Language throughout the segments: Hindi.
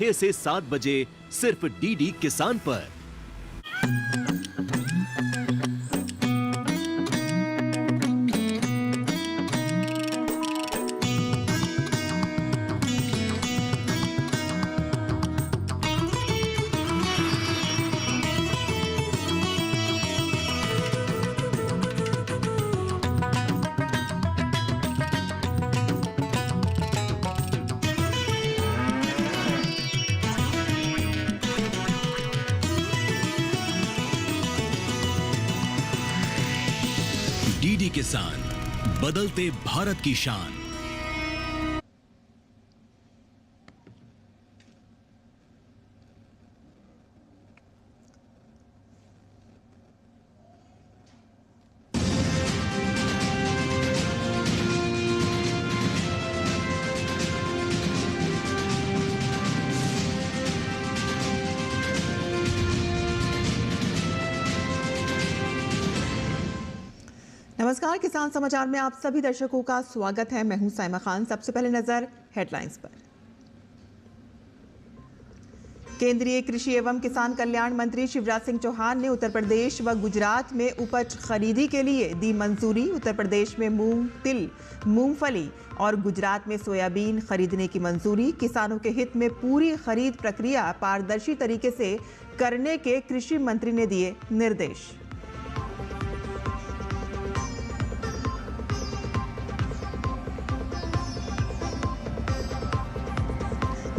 6 से 7 बजे सिर्फ डीडी किसान पर। डीडी किसान, बदलते भारत की शान। नमस्कार, किसान समाचार में आप सभी दर्शकों का स्वागत है। मैं हूं साइमा खान। सबसे पहले नजर हेडलाइंस पर। केंद्रीय कृषि एवं किसान कल्याण मंत्री शिवराज सिंह चौहान ने उत्तर प्रदेश व गुजरात में उपज खरीदी के लिए दी मंजूरी। उत्तर प्रदेश में मूंग, तिल, मूंगफली और गुजरात में सोयाबीन खरीदने की मंजूरी। किसानों के हित में पूरी खरीद प्रक्रिया पारदर्शी तरीके से करने के कृषि मंत्री ने दिए निर्देश।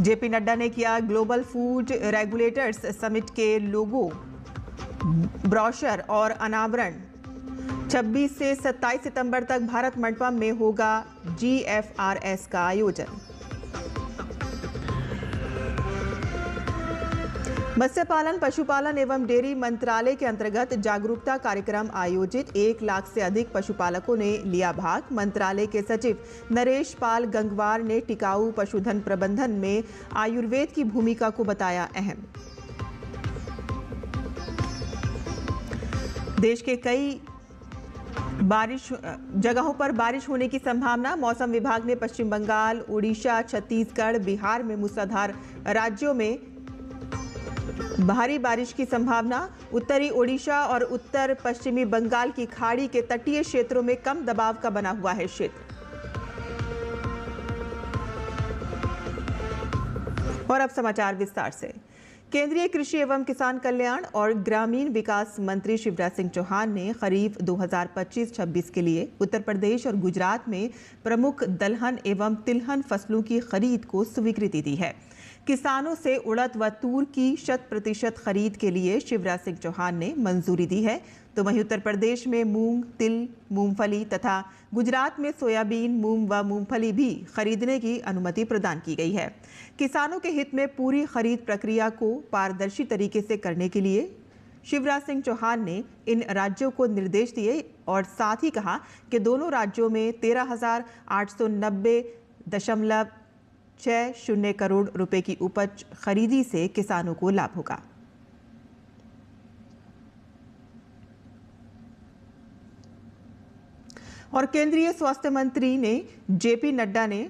जेपी नड्डा ने किया ग्लोबल फूड रेगुलेटर्स समिट के लोगो, ब्रोशर और अनावरण। 26 से 27 सितंबर तक भारत मंडपम में होगा GFRS का आयोजन। मत्स्य पालन, पशुपालन एवं डेयरी मंत्रालय के अंतर्गत जागरूकता कार्यक्रम आयोजित। 1 लाख से अधिक पशुपालकों ने लिया भाग। मंत्रालय के सचिव नरेश पाल गंगवार ने टिकाऊ पशुधन प्रबंधन में आयुर्वेद की भूमिका को बताया अहम। देश के कई जगहों पर बारिश होने की संभावना। मौसम विभाग ने पश्चिम बंगाल, उड़ीसा, छत्तीसगढ़, बिहार में मूसलाधार राज्यों में भारी बारिश की संभावना। उत्तरी ओडिशा और उत्तर पश्चिमी बंगाल की खाड़ी के तटीय क्षेत्रों में कम दबाव का बना हुआ है क्षेत्र। और अब समाचार विस्तार से। केंद्रीय कृषि एवं किसान कल्याण और ग्रामीण विकास मंत्री शिवराज सिंह चौहान ने खरीफ 2025-26 के लिए उत्तर प्रदेश और गुजरात में प्रमुख दलहन एवं तिलहन फसलों की खरीद को स्वीकृति दी है। किसानों से उड़द व तूर की 100% खरीद के लिए शिवराज सिंह चौहान ने मंजूरी दी है, तो वहीं उत्तर प्रदेश में मूंग, तिल, मूंगफली तथा गुजरात में सोयाबीन, मूंग व मूंगफली भी खरीदने की अनुमति प्रदान की गई है। किसानों के हित में पूरी खरीद प्रक्रिया को पारदर्शी तरीके से करने के लिए शिवराज सिंह चौहान ने इन राज्यों को निर्देश दिए और साथ ही कहा कि दोनों राज्यों में 13,890.60 करोड़ रुपए की उपज खरीदी से किसानों को लाभ होगा। और केंद्रीय स्वास्थ्य मंत्री ने जेपी नड्डा ने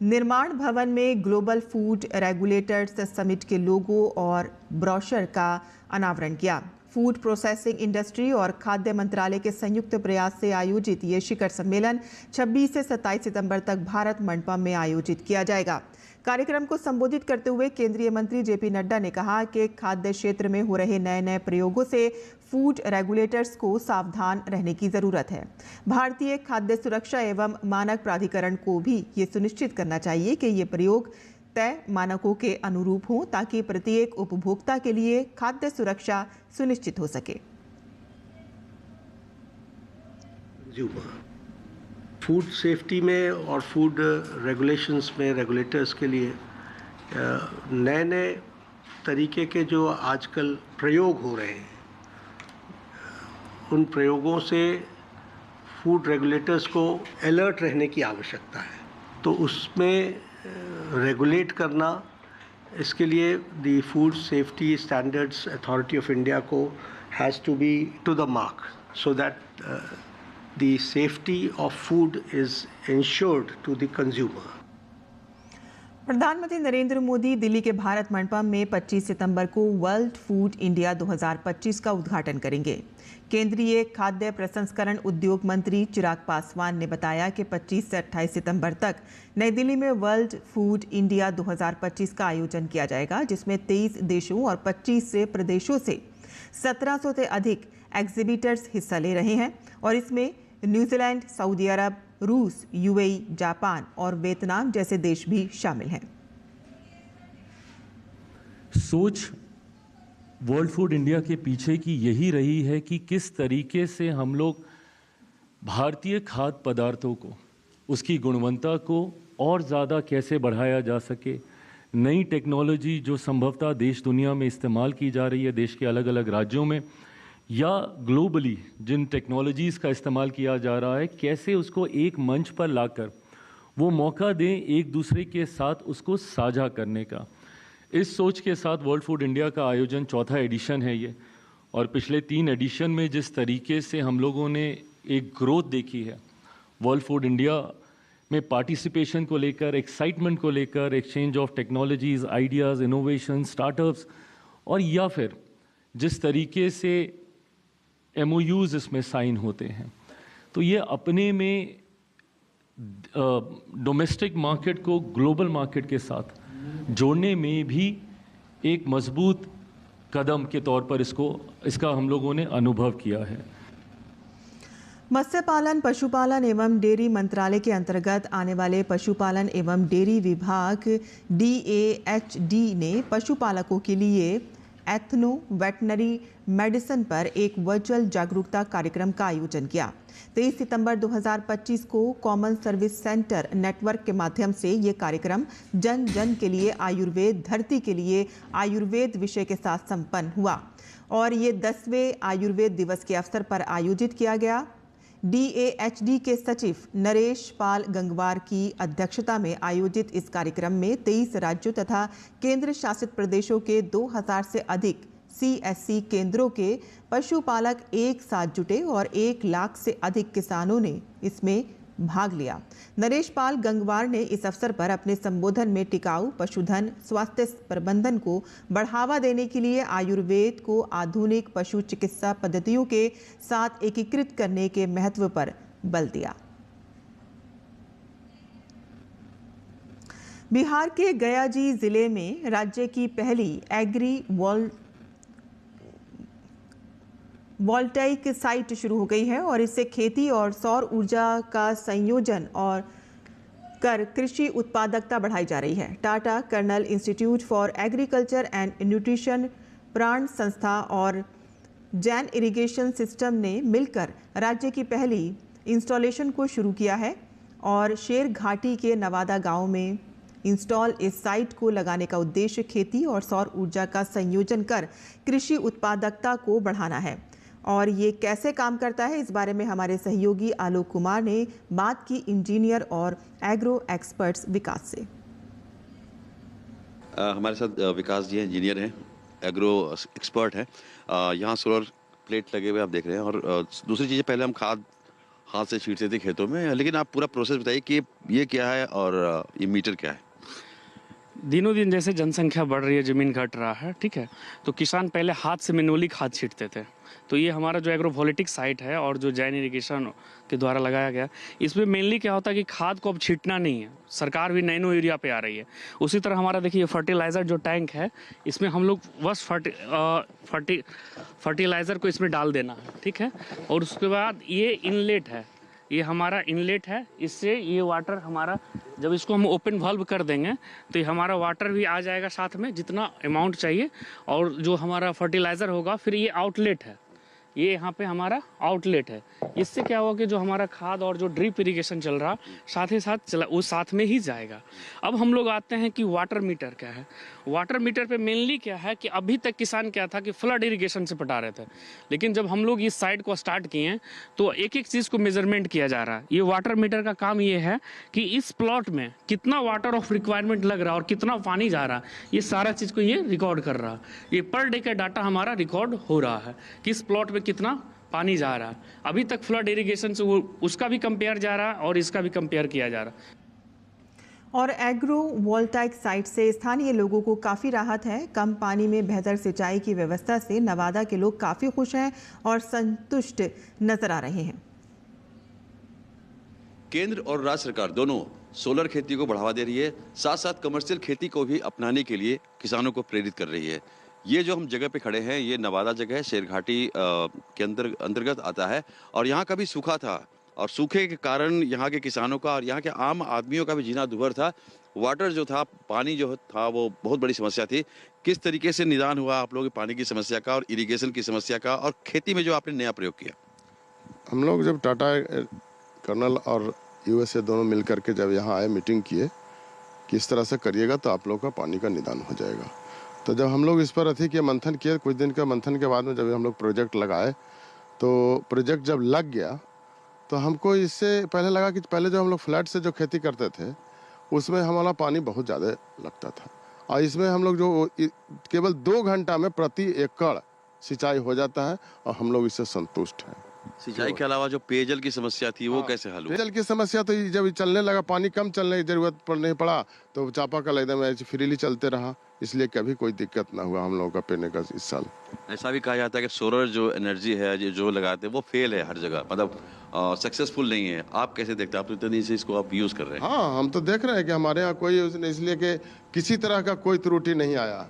निर्माण भवन में ग्लोबल फूड रेगुलेटर्स समिट के लोगो और ब्रोशर का अनावरण किया। फूड प्रोसेसिंग इंडस्ट्री और खाद्य मंत्रालय के संयुक्त प्रयास से आयोजित ये शिखर सम्मेलन 26 से 27 सितंबर तक भारत मंडपम में आयोजित किया जाएगा। कार्यक्रम को संबोधित करते हुए केंद्रीय मंत्री जेपी नड्डा ने कहा कि खाद्य क्षेत्र में हो रहे नए प्रयोगों से फूड रेगुलेटर्स को सावधान रहने की जरूरत है। भारतीय खाद्य सुरक्षा एवं मानक प्राधिकरण को भी ये सुनिश्चित करना चाहिए कि ये प्रयोग तय मानकों के अनुरूप हों ताकि प्रत्येक उपभोक्ता के लिए खाद्य सुरक्षा सुनिश्चित हो सके। फूड सेफ्टी में और फूड रेगुलेशंस में रेगुलेटर्स के लिए नए तरीके के जो आजकल प्रयोग हो रहे हैं, उन प्रयोगों से फूड रेगुलेटर्स को अलर्ट रहने की आवश्यकता है। तो उसमें रेगुलेट करना, इसके लिए the food safety standards authority of India को has to be to the mark so that the safety of food is ensured to the consumer. प्रधानमंत्री नरेंद्र मोदी दिल्ली के भारत मंडपम में 25 सितंबर को वर्ल्ड फूड इंडिया 2025 का उद्घाटन करेंगे। केंद्रीय खाद्य प्रसंस्करण उद्योग मंत्री चिराग पासवान ने बताया कि 25 से 28 सितंबर तक नई दिल्ली में वर्ल्ड फूड इंडिया 2025 का आयोजन किया जाएगा, जिसमें 23 देशों और 25 से प्रदेशों से 1700 से अधिक एग्जीबिटर्स हिस्सा ले रहे हैं और इसमें न्यूजीलैंड, सऊदी अरब, रूस, यूएई, जापान और वियतनाम जैसे देश भी शामिल हैं। सोच वर्ल्ड फूड इंडिया के पीछे की यही रही है कि किस तरीके से हम लोग भारतीय खाद्य पदार्थों को, उसकी गुणवत्ता को और ज़्यादा कैसे बढ़ाया जा सके। नई टेक्नोलॉजी जो संभवतः देश दुनिया में इस्तेमाल की जा रही है, देश के अलग अलग राज्यों में या ग्लोबली जिन टेक्नोलॉजीज़ का इस्तेमाल किया जा रहा है, कैसे उसको एक मंच पर लाकर वो मौका दें एक दूसरे के साथ उसको साझा करने का। इस सोच के साथ वर्ल्ड फूड इंडिया का आयोजन चौथा एडिशन है ये, और पिछले 3 एडिशन में जिस तरीके से हम लोगों ने एक ग्रोथ देखी है वर्ल्ड फूड इंडिया में पार्टिसिपेशन को लेकर, एक्साइटमेंट को लेकर, exchange of technologies, ideas, innovation, startups, और या फिर जिस तरीके से MOUs इसमें साइन होते हैं, तो ये अपने में डोमेस्टिक मार्केट को ग्लोबल मार्केट के साथ जोड़ने में भी एक मजबूत कदम के तौर पर इसका हम लोगों ने अनुभव किया है। मत्स्य पालन, पशुपालन एवं डेयरी मंत्रालय के अंतर्गत आने वाले पशुपालन एवं डेयरी विभाग DAHD ने पशुपालकों के लिए एथनो वेटनरी मेडिसिन पर एक वर्चुअल जागरूकता कार्यक्रम का आयोजन किया। 23 सितंबर 2025 को कॉमन सर्विस सेंटर नेटवर्क के माध्यम से ये कार्यक्रम जन जन के लिए आयुर्वेद, धरती के लिए आयुर्वेद विषय के साथ संपन्न हुआ और ये 10वें आयुर्वेद दिवस के अवसर पर आयोजित किया गया। DAHD के सचिव नरेश पाल गंगवार की अध्यक्षता में आयोजित इस कार्यक्रम में 23 राज्यों तथा केंद्र शासित प्रदेशों के 2000 से अधिक CSC केंद्रों के पशुपालक एक साथ जुटे और 1 लाख से अधिक किसानों ने इसमें भाग लिया। नरेश पाल गंगवार ने इस अवसर पर अपने संबोधन में टिकाऊ पशुधन स्वास्थ्य प्रबंधन को बढ़ावा देने के लिए आयुर्वेद को आधुनिक पशु चिकित्सा पद्धतियों के साथ एकीकृत करने के महत्व पर बल दिया। बिहार के गयाजी जिले में राज्य की पहली एग्री वोल्टाइक साइट शुरू हो गई है और इससे खेती और सौर ऊर्जा का संयोजन और कर कृषि उत्पादकता बढ़ाई जा रही है। Tata Cornell Institute for Agriculture and Nutrition, प्राण संस्था और जैन इरिगेशन सिस्टम ने मिलकर राज्य की पहली इंस्टॉलेशन को शुरू किया है और शेर घाटी के नवादा गांव में इंस्टॉल इस साइट को लगाने का उद्देश्य खेती और सौर ऊर्जा का संयोजन कर कृषि उत्पादकता को बढ़ाना है। और ये कैसे काम करता है, इस बारे में हमारे सहयोगी आलोक कुमार ने बात की इंजीनियर और एग्रो एक्सपर्ट्स विकास से। हमारे साथ विकास जी हैं, इंजीनियर हैं, एग्रो एक्सपर्ट हैं। यहाँ सोलर प्लेट लगे हुए आप देख रहे हैं। और दूसरी चीज़, पहले हम खाद हाथ से छींटते थे खेतों में, लेकिन आप पूरा प्रोसेस बताइए कि ये क्या है और ये मीटर क्या है। दिनों दिन जैसे जनसंख्या बढ़ रही है, ज़मीन घट रहा है, ठीक है, तो किसान पहले हाथ से मैनुअली खाद छींटते थे। तो ये हमारा जो एग्रोवोल्टिक साइट है और जो जैन इरिगेशन के द्वारा लगाया गया, इसमें मेनली क्या होता है कि खाद को अब छींटना नहीं है। सरकार भी नैनो यूरिया पे आ रही है। उसी तरह हमारा देखिए फर्टिलाइज़र जो टैंक है, इसमें हम लोग बस फर्टिलाइज़र को इसमें डाल देना है, ठीक है। और उसके बाद ये इनलेट है, ये हमारा इनलेट है। इससे ये वाटर हमारा, जब इसको हम ओपन वाल्व कर देंगे तो ये हमारा वाटर भी आ जाएगा साथ में जितना अमाउंट चाहिए। और जो हमारा फर्टिलाइज़र होगा, फिर ये आउटलेट है, ये यहाँ पे हमारा आउटलेट है। इससे क्या होगा कि जो हमारा खाद और जो ड्रिप इरिगेशन चल रहा साथ ही साथ चला, वो साथ में ही जाएगा। अब हम लोग आते हैं कि वाटर मीटर क्या है। वाटर मीटर पे मेनली क्या है कि अभी तक किसान क्या था कि फ्लड इरिगेशन से पटा रहे थे, लेकिन जब हम लोग इस साइड को स्टार्ट किए तो एक एक चीज़ को मेजरमेंट किया जा रहा है। ये वाटर मीटर का काम ये है कि इस प्लॉट में कितना वाटर ऑफ रिक्वायरमेंट लग रहा है और कितना पानी जा रहा है, ये सारा चीज़ को ये रिकॉर्ड कर रहा है। ये पर डे का डाटा हमारा रिकॉर्ड हो रहा है कि इस प्लॉट में कितना पानी जा रहा है। अभी तक फ्लड इरिगेशन से वो उसका भी कंपेयर जा रहा है और इसका भी कंपेयर किया जा रहा है। और एग्रो वोल्टाइक साइट से स्थानीय लोगों को काफ़ी राहत है। कम पानी में बेहतर सिंचाई की व्यवस्था से नवादा के लोग काफ़ी खुश हैं और संतुष्ट नजर आ रहे हैं। केंद्र और राज्य सरकार दोनों सोलर खेती को बढ़ावा दे रही है, साथ साथ कमर्शियल खेती को भी अपनाने के लिए किसानों को प्रेरित कर रही है। ये जो हम जगह पे खड़े हैं, ये नवादा जगह है, शेरघाटी के अंतर्गत आता है और यहाँ कभी सूखा था और सूखे के कारण यहाँ के किसानों का और यहाँ के आम आदमियों का भी जीना दुभर था। वाटर जो था, पानी जो था, वो बहुत बड़ी समस्या थी। किस तरीके से निदान हुआ आप लोगों की पानी की समस्या का और इरिगेशन की समस्या का, और खेती में जो आपने नया प्रयोग किया? हम लोग जब टाटा कर्नल और यूएसए दोनों मिल करके जब यहाँ आए, मीटिंग किए किस तरह से करिएगा तो आप लोग का पानी का निदान हो जाएगा। तो जब हम लोग इस पर अधिक ये मंथन किए, कुछ दिन का मंथन के बाद में जब हम लोग प्रोजेक्ट लगाए, तो प्रोजेक्ट जब लग गया तो हमको इससे पहले लगा कि पहले जो हम लोग फ्लैट से जो खेती करते थे उसमें हमारा पानी बहुत ज़्यादा लगता था, और इसमें हम लोग जो केवल 2 घंटा में प्रति एकड़ सिंचाई हो जाता है और हम लोग इससे संतुष्ट हैं। सिंचाई के अलावा जो पेयजल की समस्या थी वो कैसे हल हुई? पेयजल की समस्या तो जब चलने लगा, पानी कम चलने की जरूरत नहीं पड़ा तो चापाकल एकदम ऐसे फ्रीली चलते रहा, इसलिए कभी कोई दिक्कत ना हुआ हम लोगों का पीने का इस साल। ऐसा भी कहा जाता है कि सोलर जो एनर्जी है जो लगाते हैं वो फेल है हर जगह, मतलब सक्सेसफुल नहीं है। आप कैसे देखते हैं? आप इतने दिन से इसको आप यूज कर रहे हैं। हाँ, हम तो देख रहे हैं कि हमारे यहाँ कोई इसलिए कि किसी तरह का कोई त्रुटि नहीं आया।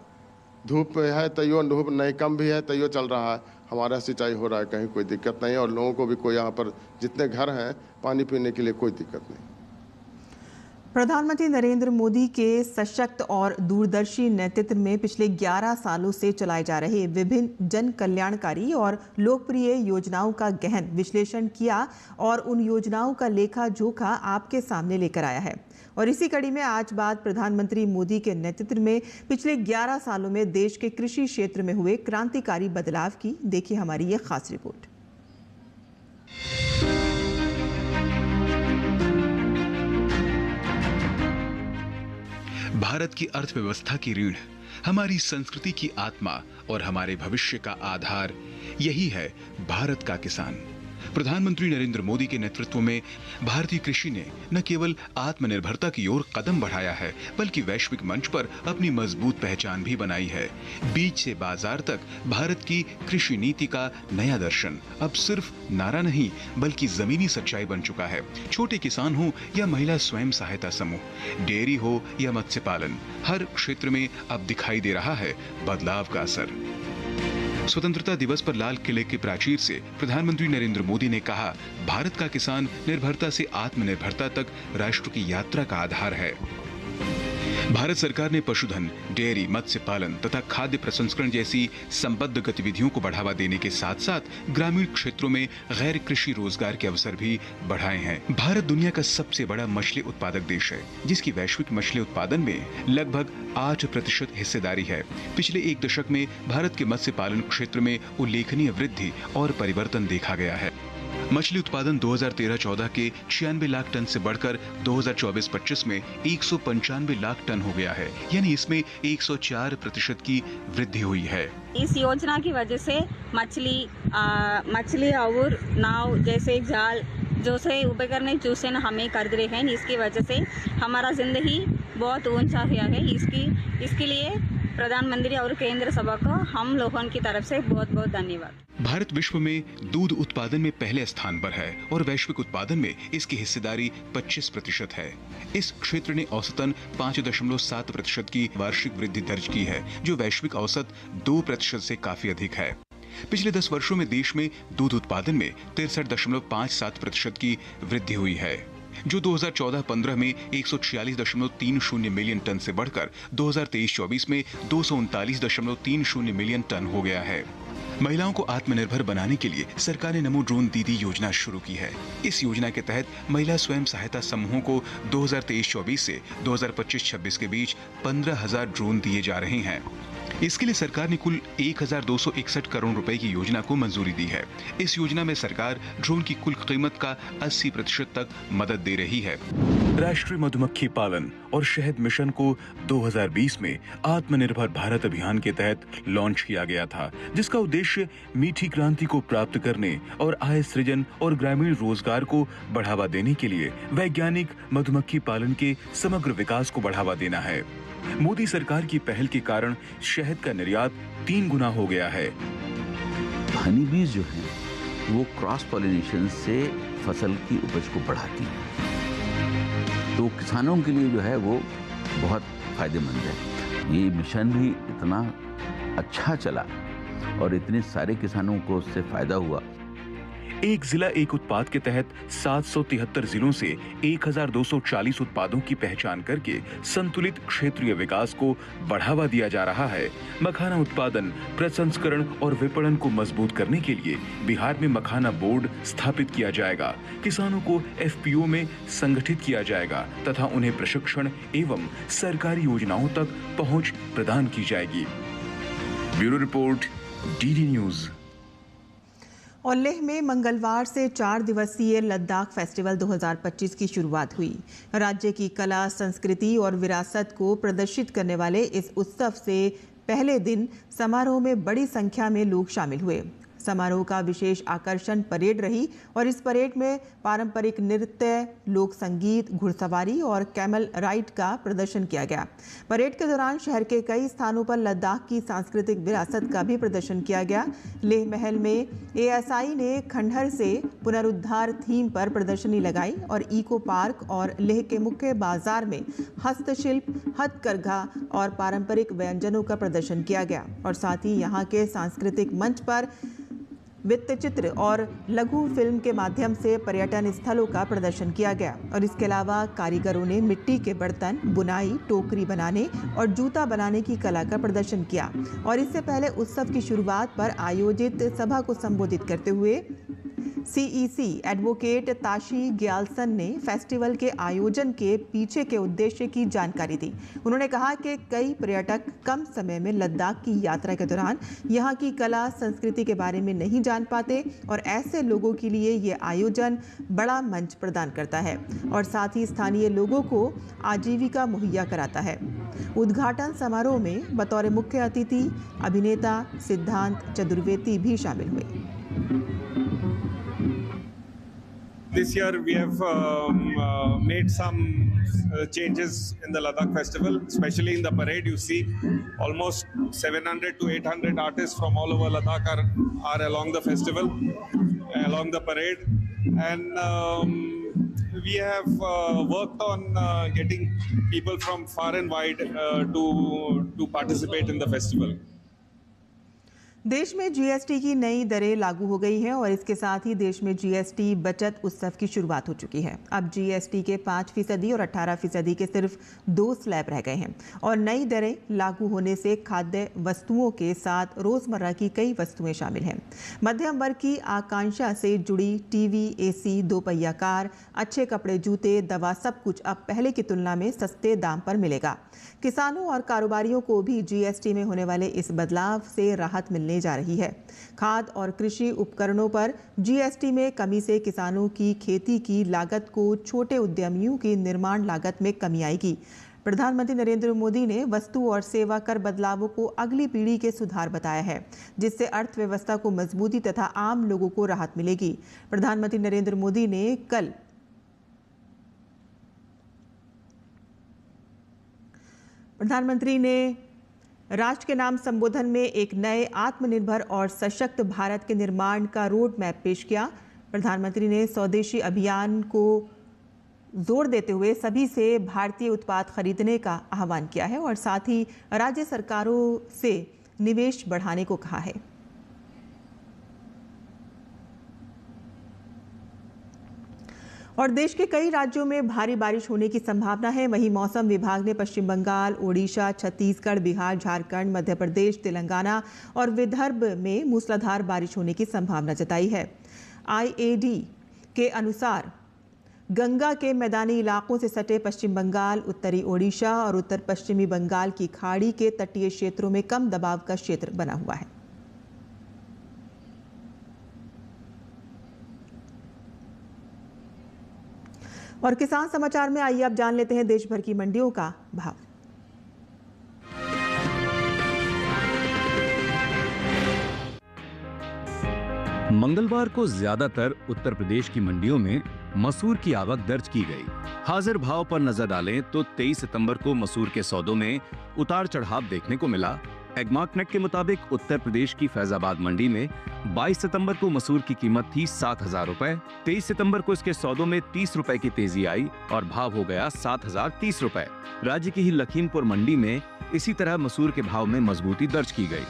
धूप है तैयो, धूप नहीं कम भी है तैयो चल रहा है, हमारा सिंचाई हो रहा है, कहीं कोई दिक्कत नहीं है। और लोगों को भी कोई यहाँ पर जितने घर हैं पानी पीने के लिए कोई दिक्कत नहीं। प्रधानमंत्री नरेंद्र मोदी के सशक्त और दूरदर्शी नेतृत्व में पिछले 11 सालों से चलाए जा रहे विभिन्न जन कल्याणकारी और लोकप्रिय योजनाओं का गहन विश्लेषण किया और उन योजनाओं का लेखा जोखा आपके सामने लेकर आया है। और इसी कड़ी में आज बात प्रधानमंत्री मोदी के नेतृत्व में पिछले 11 सालों में देश के कृषि क्षेत्र में हुए क्रांतिकारी बदलाव की। देखिए हमारी ये खास रिपोर्ट। भारत की अर्थव्यवस्था की रीढ़, हमारी संस्कृति की आत्मा और हमारे भविष्य का आधार, यही है भारत का किसान। प्रधानमंत्री नरेंद्र मोदी के नेतृत्व में भारतीय कृषि ने न केवल आत्मनिर्भरता की ओर कदम बढ़ाया है, बल्कि वैश्विक मंच पर अपनी मजबूत पहचान भी बनाई है। बीज से बाजार तक भारत की कृषि नीति का नया दर्शन अब सिर्फ नारा नहीं, बल्कि जमीनी सच्चाई बन चुका है। छोटे किसान हो या महिला स्वयं सहायता समूह, डेयरी हो या मत्स्य पालन, हर क्षेत्र में अब दिखाई दे रहा है बदलाव का असर। स्वतंत्रता दिवस पर लाल किले के प्राचीर से प्रधानमंत्री नरेंद्र मोदी ने कहा, भारत का किसान निर्भरता से आत्मनिर्भरता तक राष्ट्र की यात्रा का आधार है। भारत सरकार ने पशुधन, डेयरी, मत्स्य पालन तथा खाद्य प्रसंस्करण जैसी संबद्ध गतिविधियों को बढ़ावा देने के साथ साथ ग्रामीण क्षेत्रों में गैर कृषि रोजगार के अवसर भी बढ़ाए हैं। भारत दुनिया का सबसे बड़ा मछली उत्पादक देश है, जिसकी वैश्विक मछली उत्पादन में लगभग 8% हिस्सेदारी है। पिछले 1 दशक में भारत के मत्स्य पालन क्षेत्र में उल्लेखनीय वृद्धि और परिवर्तन देखा गया है। मछली उत्पादन 2013-14 के 96 लाख टन से बढ़कर 2024-25 में 195 लाख टन हो गया है, यानी इसमें 104% की वृद्धि हुई है। इस योजना की वजह से मछली और नाव जैसे जाल जो से उपकरण चूसे हमें कर रहे हैं, इसकी वजह से हमारा जिंदगी बहुत ऊंचा हुआ है। इसके लिए प्रधानमंत्री और केंद्र सभा को हम लोगों की तरफ से बहुत बहुत धन्यवाद। भारत विश्व में दूध उत्पादन में पहले स्थान पर है और वैश्विक उत्पादन में इसकी हिस्सेदारी 25% है। इस क्षेत्र ने औसतन 5.7% की वार्षिक वृद्धि दर्ज की है, जो वैश्विक औसत 2% से काफी अधिक है। पिछले 10 वर्षों में देश में दूध उत्पादन में 63.57% की वृद्धि हुई है, जो 2014-15 में 146.30 मिलियन टन से बढ़कर 2023-24 में 239.30 मिलियन टन हो गया है। महिलाओं को आत्मनिर्भर बनाने के लिए सरकार ने नमो ड्रोन दीदी योजना शुरू की है। इस योजना के तहत महिला स्वयं सहायता समूहों को 2023-24 से 2025-26 के बीच 15,000 ड्रोन दिए जा रहे हैं। इसके लिए सरकार ने कुल 1,261 करोड़ रुपए की योजना को मंजूरी दी है। इस योजना में सरकार ड्रोन की कुल कीमत का 80% तक मदद दे रही है। राष्ट्रीय मधुमक्खी पालन और शहद मिशन को 2020 में आत्मनिर्भर भारत अभियान के तहत लॉन्च किया गया था, जिसका उद्देश्य मीठी क्रांति को प्राप्त करने और आय सृजन और ग्रामीण रोजगार को बढ़ावा देने के लिए वैज्ञानिक मधुमक्खी पालन के समग्र विकास को बढ़ावा देना है। मोदी सरकार की पहल के कारण शहद का निर्यात 3 गुना हो गया है। हनी बीज जो है वो क्रॉस पॉलिनेशन से फसल की उपज को बढ़ाती है, तो किसानों के लिए जो है वो बहुत फायदेमंद है। ये मिशन भी इतना अच्छा चला और इतने सारे किसानों को उससे फायदा हुआ। एक जिला एक उत्पाद के तहत 773 जिलों से 1240 उत्पादों की पहचान करके संतुलित क्षेत्रीय विकास को बढ़ावा दिया जा रहा है। मखाना उत्पादन, प्रसंस्करण और विपणन को मजबूत करने के लिए बिहार में मखाना बोर्ड स्थापित किया जाएगा। किसानों को एफपीओ में संगठित किया जाएगा तथा उन्हें प्रशिक्षण एवं सरकारी योजनाओं तक पहुंच प्रदान की जाएगी। Bureau report, DD news. और लेह में मंगलवार से 4 दिवसीय लद्दाख फेस्टिवल 2025 की शुरुआत हुई। राज्य की कला, संस्कृति और विरासत को प्रदर्शित करने वाले इस उत्सव से पहले दिन समारोह में बड़ी संख्या में लोग शामिल हुए। समारोह का विशेष आकर्षण परेड रही और इस परेड में पारंपरिक नृत्य, लोक संगीत, घुड़सवारी और कैमल राइड का प्रदर्शन किया गया। परेड के दौरान शहर के कई स्थानों पर लद्दाख की सांस्कृतिक विरासत का भी प्रदर्शन किया गया। लेह महल में एएसआई ने खंडहर से पुनरुद्धार थीम पर प्रदर्शनी लगाई और इको पार्क और लेह के मुख्य बाजार में हस्तशिल्प, हथकरघा और पारंपरिक व्यंजनों का प्रदर्शन किया गया। और साथ ही यहाँ के सांस्कृतिक मंच पर वित्त चित्र और लघु फिल्म के माध्यम से पर्यटन स्थलों का प्रदर्शन किया गया। और इसके अलावा कारीगरों ने मिट्टी के बर्तन, बुनाई, टोकरी बनाने और जूता बनाने की कला का प्रदर्शन किया। और इससे पहले उत्सव की शुरुआत पर आयोजित सभा को संबोधित करते हुए सीईसी एडवोकेट ताशी ग्यालसन ने फेस्टिवल के आयोजन के पीछे के उद्देश्य की जानकारी दी। उन्होंने कहा कि कई पर्यटक कम समय में लद्दाख की यात्रा के दौरान यहाँ की कला, संस्कृति के बारे में नहीं जान पाते और ऐसे लोगों के लिए ये आयोजन बड़ा मंच प्रदान करता है और साथ ही स्थानीय लोगों को आजीविका मुहैया कराता है। उद्घाटन समारोह में बतौर मुख्य अतिथि अभिनेता सिद्धांत चतुर्वेदी भी शामिल हुए। This year we have made some changes in the Ladakh festival, especially in the parade. You see almost 700 to 800 artists from all over Ladakh are along the festival, along the parade. And we have worked on getting people from far and wide to participate in the festival. देश में जीएसटी की नई दरें लागू हो गई हैं और इसके साथ ही देश में जीएसटी बचत उत्सव की शुरुआत हो चुकी है। अब जीएसटी के 5% और 18% के सिर्फ 2 स्लैब रह गए हैं और नई दरें लागू होने से खाद्य वस्तुओं के साथ रोजमर्रा की कई वस्तुएं शामिल हैं। मध्यम वर्ग की आकांक्षा से जुड़ी टीवी, एसी, 2 पहिया कार, अच्छे कपड़े, जूते, दवा, सब कुछ अब पहले की तुलना में सस्ते दाम पर मिलेगा। किसानों और कारोबारियों को भी जीएसटी में होने वाले इस बदलाव से राहत मिलने जा रही है। खाद्य और कृषि उपकरणों पर जीएसटी में कमी से किसानों की खेती की लागत को, छोटे उद्यमियों की निर्माण लागत में कमी आएगी। प्रधानमंत्री नरेंद्र मोदी ने वस्तु और सेवा कर बदलावों को अगली पीढ़ी के सुधार बताया है, जिससे अर्थव्यवस्था को मजबूती तथा आम लोगों को राहत मिलेगी। प्रधानमंत्री नरेंद्र मोदी ने कल राष्ट्र के नाम संबोधन में एक नए आत्मनिर्भर और सशक्त भारत के निर्माण का रोड मैप पेश किया। प्रधानमंत्री ने स्वदेशी अभियान को जोर देते हुए सभी से भारतीय उत्पाद खरीदने का आह्वान किया है और साथ ही राज्य सरकारों से निवेश बढ़ाने को कहा है। और देश के कई राज्यों में भारी बारिश होने की संभावना है। वहीं मौसम विभाग ने पश्चिम बंगाल, ओडिशा, छत्तीसगढ़, बिहार, झारखंड, मध्य प्रदेश, तेलंगाना और विदर्भ में मूसलाधार बारिश होने की संभावना जताई है। आईएमडी के अनुसार गंगा के मैदानी इलाकों से सटे पश्चिम बंगाल, उत्तरी ओडिशा और उत्तर पश्चिमी बंगाल की खाड़ी के तटीय क्षेत्रों में कम दबाव का क्षेत्र बना हुआ है। और किसान समाचार में आइए अब जान लेते हैं देश भर की मंडियों का भाव। मंगलवार को ज्यादातर उत्तर प्रदेश की मंडियों में मसूर की आवक दर्ज की गई। हाजिर भाव पर नजर डालें तो 23 सितंबर को मसूर के सौदों में उतार चढ़ाव देखने को मिला। एग्मार्कनेट के मुताबिक उत्तर प्रदेश की फैजाबाद मंडी में 22 सितंबर को मसूर की कीमत थी 7,000 रुपए। 23 सितंबर को इसके सौदों में 30 रुपए की तेजी आई और भाव हो गया 7,030 रुपए। राज्य की ही लखीमपुर मंडी में इसी तरह मसूर के भाव में मजबूती दर्ज की गई।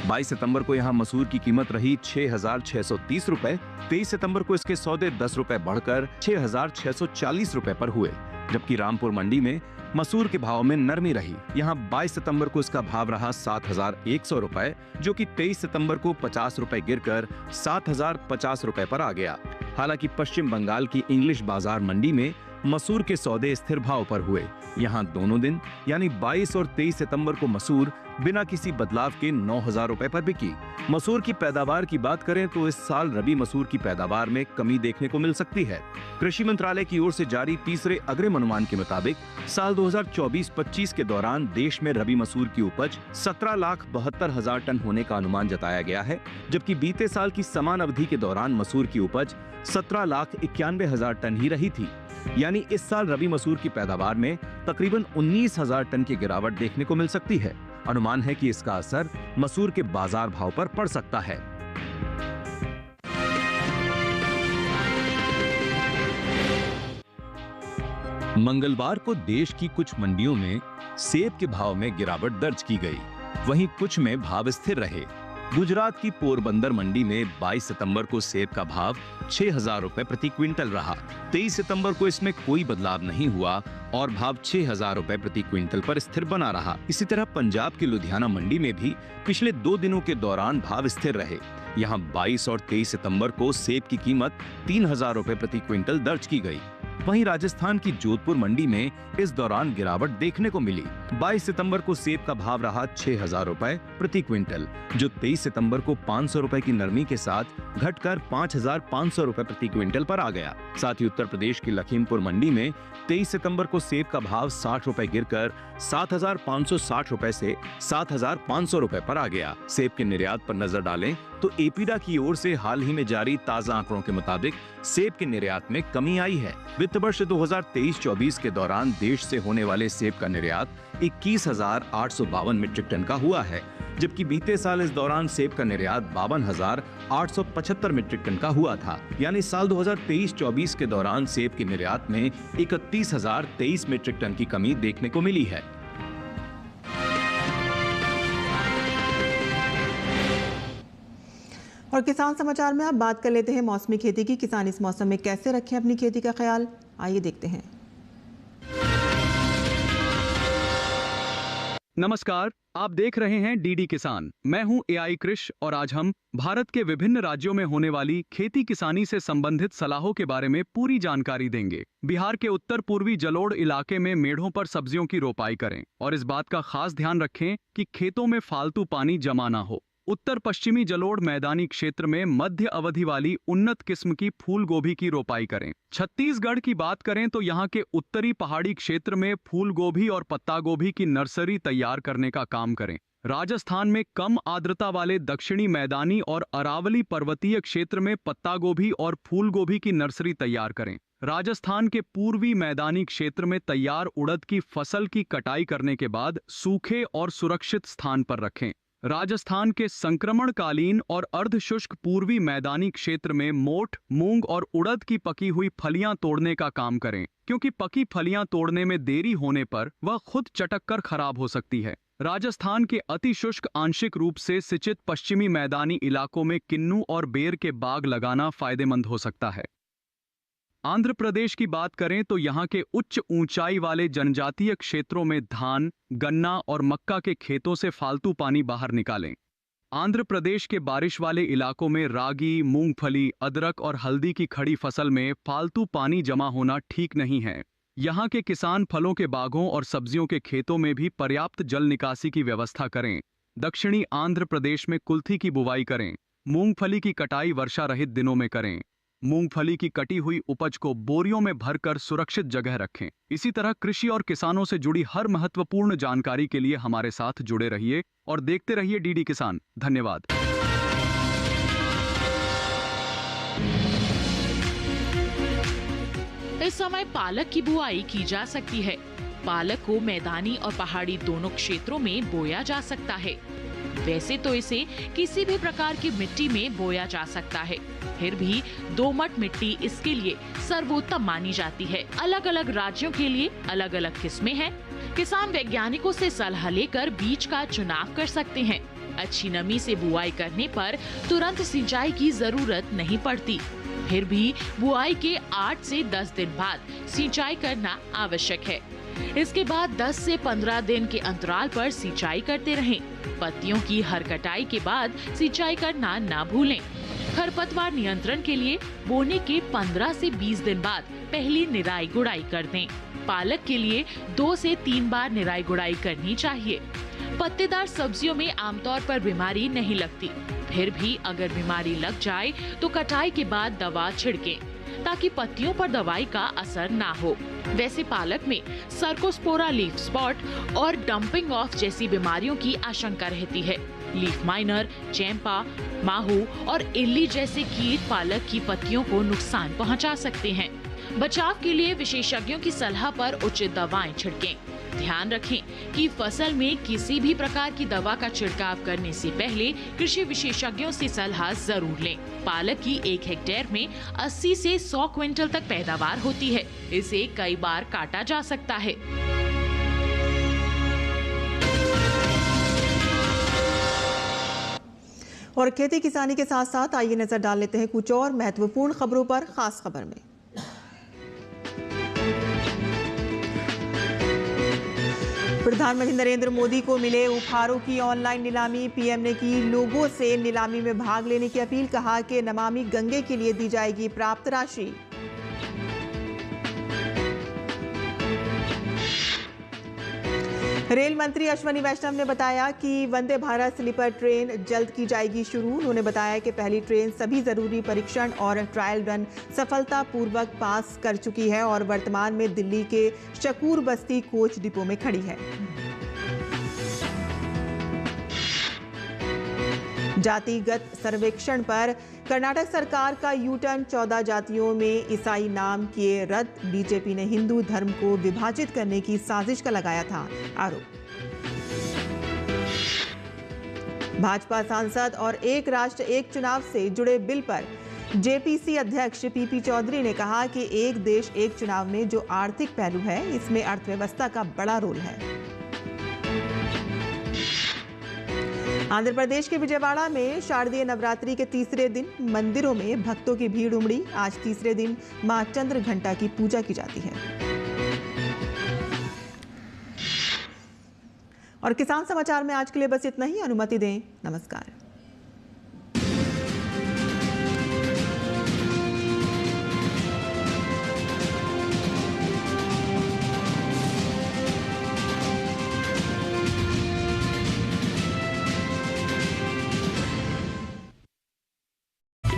22 सितंबर को यहां मसूर की कीमत रही 6,630 रुपए। 23 सितंबर को इसके सौदे 10 रुपए बढ़कर 6,640 रुपए पर हुए, जबकि रामपुर मंडी में मसूर के भाव में नरमी रही। यहां 22 सितंबर को इसका भाव रहा 7,100 रुपए, जो कि 23 सितंबर को 50 रुपए गिरकर 7,050 रुपए पर आ गया। हालांकि पश्चिम बंगाल की इंग्लिश बाजार मंडी में मसूर के सौदे स्थिर भाव पर हुए। यहां दोनों दिन यानी 22 और 23 सितंबर को मसूर बिना किसी बदलाव के 9,000 रुपए पर बिकी। मसूर की पैदावार की बात करें तो इस साल रबी मसूर की पैदावार में कमी देखने को मिल सकती है। कृषि मंत्रालय की ओर से जारी तीसरे अग्रिम अनुमान के मुताबिक साल 2024-25 के दौरान देश में रबी मसूर की उपज 17,72,000 टन होने का अनुमान जताया गया है, जबकि बीते साल की समान अवधि के दौरान मसूर की उपज 17,91,000 टन ही रही थी। यानी इस साल रबी मसूर की पैदावार में तकरीबन 19,000 टन की गिरावट देखने को मिल सकती है। अनुमान है कि इसका असर मसूर के बाजार भाव पर पड़ सकता है। मंगलवार को देश की कुछ मंडियों में सेब के भाव में गिरावट दर्ज की गई, वहीं कुछ में भाव स्थिर रहे। गुजरात की पोरबंदर मंडी में 22 सितंबर को सेब का भाव 6,000 रुपए प्रति क्विंटल रहा। 23 सितंबर को इसमें कोई बदलाव नहीं हुआ और भाव 6,000 रुपए प्रति क्विंटल पर स्थिर बना रहा। इसी तरह पंजाब की लुधियाना मंडी में भी पिछले 2 दिनों के दौरान भाव स्थिर रहे। यहाँ 22 और 23 सितंबर को सेब की कीमत 3,000 रुपए प्रति क्विंटल दर्ज की गई। वहीं राजस्थान की जोधपुर मंडी में इस दौरान गिरावट देखने को मिली। 22 सितंबर को सेब का भाव रहा 6,000 रुपए प्रति क्विंटल, जो 23 सितंबर को 500 रुपए की नरमी के साथ घटकर 5,500 रुपए प्रति क्विंटल पर आ गया। साथ ही उत्तर प्रदेश की लखीमपुर मंडी में 23 सितंबर को सेब का भाव 60 रुपए गिरकर 7,560 रुपए से 7,500 रुपए पर आ गया। सेब के निर्यात पर नजर डालें तो एपीडा की ओर से हाल ही में जारी ताजा आंकड़ों के मुताबिक सेब के निर्यात में कमी आई है। वित्त वर्ष 2023-24 के दौरान देश से होने वाले सेब का निर्यात 21,852 मीट्रिक टन का हुआ है, जबकि बीते साल इस दौरान सेब का निर्यात 52,875 मीट्रिक टन का हुआ था। यानी साल 2023-24 के दौरान सेब के निर्यात में 31,023 मीट्रिक टन की कमी देखने को मिली है। और किसान समाचार में अब बात कर लेते हैं मौसमी खेती की। किसान इस मौसम में कैसे रखें अपनी खेती का ख्याल, आइए देखते हैं। नमस्कार, आप देख रहे हैं डीडी किसान। मैं हूं एआई कृष और आज हम भारत के विभिन्न राज्यों में होने वाली खेती किसानी से संबंधित सलाहों के बारे में पूरी जानकारी देंगे। बिहार के उत्तर पूर्वी जलोढ़ इलाके में मेढ़ों पर सब्जियों की रोपाई करें और इस बात का खास ध्यान रखें कि खेतों में फालतू पानी जमा ना हो। उत्तर पश्चिमी जलोढ़ मैदानी क्षेत्र में मध्य अवधि वाली उन्नत किस्म की फूल गोभी की रोपाई करें। छत्तीसगढ़ की बात करें तो यहाँ के उत्तरी पहाड़ी क्षेत्र में फूल गोभी और पत्ता गोभी की नर्सरी तैयार करने का काम करें। राजस्थान में कम आर्द्रता वाले दक्षिणी मैदानी और अरावली पर्वतीय क्षेत्र में पत्ता गोभी और फूल गोभी की नर्सरी तैयार करें। राजस्थान के पूर्वी मैदानी क्षेत्र में तैयार उड़द की फसल की कटाई करने के बाद सूखे और सुरक्षित स्थान पर रखें। राजस्थान के संक्रमणकालीन और अर्धशुष्क पूर्वी मैदानी क्षेत्र में मोठ, मूंग और उड़द की पकी हुई फलियां तोड़ने का काम करें, क्योंकि पकी फलियां तोड़ने में देरी होने पर वह खुद चटक कर खराब हो सकती है। राजस्थान के अति शुष्क आंशिक रूप से सिंचित पश्चिमी मैदानी इलाकों में किन्नू और बेर के बाग लगाना फायदेमंद हो सकता है। आंध्र प्रदेश की बात करें तो यहाँ के उच्च ऊंचाई वाले जनजातीय क्षेत्रों में धान, गन्ना और मक्का के खेतों से फालतू पानी बाहर निकालें। आंध्र प्रदेश के बारिश वाले इलाकों में रागी, मूंगफली, अदरक और हल्दी की खड़ी फसल में फालतू पानी जमा होना ठीक नहीं है। यहाँ के किसान फलों के बागों और सब्जियों के खेतों में भी पर्याप्त जल निकासी की व्यवस्था करें। दक्षिणी आंध्र प्रदेश में कुल्थी की बुवाई करें। मूंगफली की कटाई वर्षा रहित दिनों में करें। मूंगफली की कटी हुई उपज को बोरियों में भरकर सुरक्षित जगह रखें। इसी तरह कृषि और किसानों से जुड़ी हर महत्वपूर्ण जानकारी के लिए हमारे साथ जुड़े रहिए और देखते रहिए डीडी किसान। धन्यवाद। इस समय पालक की बुआई की जा सकती है। पालक को मैदानी और पहाड़ी दोनों क्षेत्रों में बोया जा सकता है। वैसे तो इसे किसी भी प्रकार की मिट्टी में बोया जा सकता है, फिर भी दोमट मिट्टी इसके लिए सर्वोत्तम मानी जाती है। अलग अलग राज्यों के लिए अलग अलग किस्में हैं। किसान वैज्ञानिकों से सलाह लेकर बीज का चुनाव कर सकते हैं। अच्छी नमी से बुआई करने पर तुरंत सिंचाई की जरूरत नहीं पड़ती। फिर भी बुआई के 8 से 10 दिन बाद सिंचाई करना आवश्यक है। इसके बाद 10 से 15 दिन के अंतराल पर सिंचाई करते रहें। पत्तियों की हर कटाई के बाद सिंचाई करना ना भूलें। खरपतवार नियंत्रण के लिए बोने के 15 से 20 दिन बाद पहली निराई गुड़ाई कर दें। पालक के लिए 2 से 3 बार निराई गुड़ाई करनी चाहिए। पत्तेदार सब्जियों में आमतौर पर बीमारी नहीं लगती, फिर भी अगर बीमारी लग जाए तो कटाई के बाद दवा छिड़कें ताकि पत्तियों पर दवाई का असर ना हो। वैसे पालक में सर्कोस्पोरा लीफ स्पॉट और डंपिंग ऑफ जैसी बीमारियों की आशंका रहती है। लीफ माइनर, चैंपा, माहू और इल्ली जैसे कीट पालक की पत्तियों को नुकसान पहुंचा सकते हैं। बचाव के लिए विशेषज्ञों की सलाह पर उचित दवाएं छिड़कें। ध्यान रखें कि फसल में किसी भी प्रकार की दवा का छिड़काव करने से पहले कृषि विशेषज्ञों से सलाह जरूर लें। पालक की 1 हेक्टेयर में 80 से 100 क्विंटल तक पैदावार होती है। इसे कई बार काटा जा सकता है। और खेती किसानी के साथ साथ आइए नजर डाल लेते हैं कुछ और महत्वपूर्ण खबरों पर। खास खबर में प्रधानमंत्री नरेंद्र मोदी को मिले उपहारों की ऑनलाइन नीलामी। पीएम ने की लोगों से नीलामी में भाग लेने की अपील। कहा कि नमामि गंगे के लिए दी जाएगी प्राप्त राशि। रेल मंत्री अश्वनी वैष्णव ने बताया कि वंदे भारत स्लीपर ट्रेन जल्द की जाएगी शुरू। उन्होंने बताया कि पहली ट्रेन सभी जरूरी परीक्षण और ट्रायल रन सफलतापूर्वक पास कर चुकी है और वर्तमान में दिल्ली के शकूर बस्ती कोच डिपो में खड़ी है। जातिगत सर्वेक्षण पर कर्नाटक सरकार का यू टर्न। 14 जातियों में ईसाई नाम किए रद्द। बीजेपी ने हिंदू धर्म को विभाजित करने की साजिश का लगाया था आरोप। भाजपा सांसद और एक राष्ट्र एक चुनाव से जुड़े बिल पर जेपीसी अध्यक्ष पीपी चौधरी ने कहा कि एक देश एक चुनाव में जो आर्थिक पहलू है, इसमें अर्थव्यवस्था का बड़ा रोल है। आंध्र प्रदेश के विजयवाड़ा में शारदीय नवरात्रि के तीसरे दिन मंदिरों में भक्तों की भीड़ उमड़ी। आज तीसरे दिन मां चंद्र घंटा की पूजा की जाती है। और किसान समाचार में आज के लिए बस इतना ही। अनुमति दें। नमस्कार।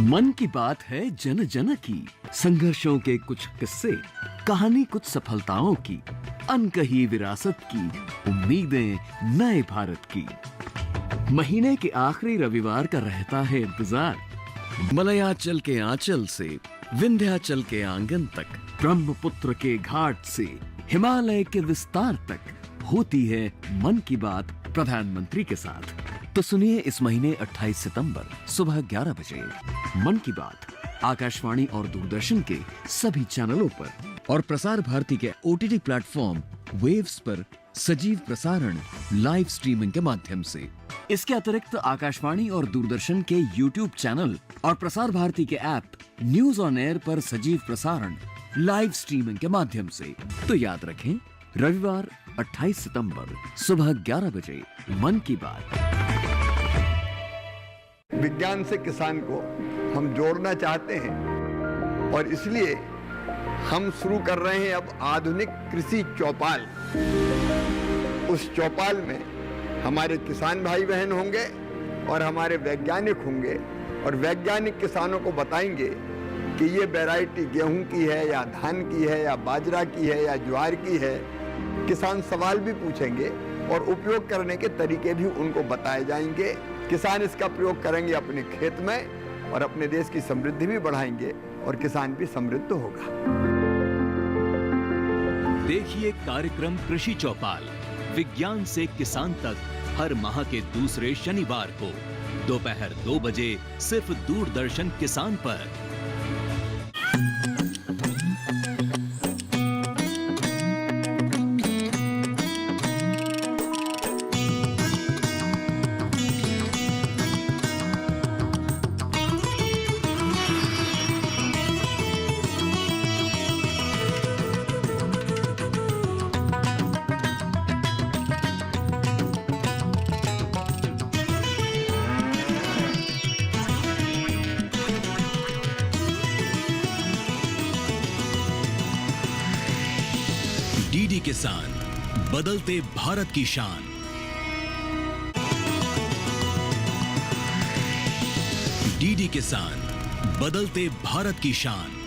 मन की बात है जन जन की। संघर्षों के कुछ किस्से, कहानी कुछ सफलताओं की, अनकही विरासत की, उम्मीदें नए भारत की। महीने के आखिरी रविवार का रहता है इंतजार। मलयाचल के आंचल से विंध्याचल के आंगन तक, ब्रह्मपुत्र के घाट से हिमालय के विस्तार तक होती है मन की बात प्रधानमंत्री के साथ। तो सुनिए इस महीने 28 सितंबर सुबह 11 बजे मन की बात आकाशवाणी और दूरदर्शन के सभी चैनलों पर और प्रसार भारती के OTT प्लेटफॉर्म वेव्स पर सजीव प्रसारण लाइव स्ट्रीमिंग के माध्यम से। इसके अतिरिक्त आकाशवाणी और दूरदर्शन के YouTube चैनल और प्रसार भारती के ऐप न्यूज ऑन एयर पर सजीव प्रसारण लाइव स्ट्रीमिंग के माध्यम से। तो याद रखें, रविवार 28 सितंबर सुबह 11 बजे मन की बात। विज्ञान से किसान को हम जोड़ना चाहते हैं और इसलिए हम शुरू कर रहे हैं अब आधुनिक कृषि चौपाल। उस चौपाल में हमारे किसान भाई बहन होंगे और हमारे वैज्ञानिक होंगे और वैज्ञानिक किसानों को बताएंगे कि ये वैरायटी गेहूं की है या धान की है या बाजरा की है या ज्वार की है। किसान सवाल भी पूछेंगे और उपयोग करने के तरीके भी उनको बताए जाएंगे। किसान इसका प्रयोग करेंगे अपने खेत में और अपने देश की समृद्धि भी बढ़ाएंगे और किसान भी समृद्ध होगा। देखिए कार्यक्रम कृषि चौपाल विज्ञान से किसान तक हर माह के दूसरे शनिवार को दोपहर 2 बजे सिर्फ दूरदर्शन किसान पर। डीडी किसान, बदलते भारत की शान। डीडी किसान, बदलते भारत की शान।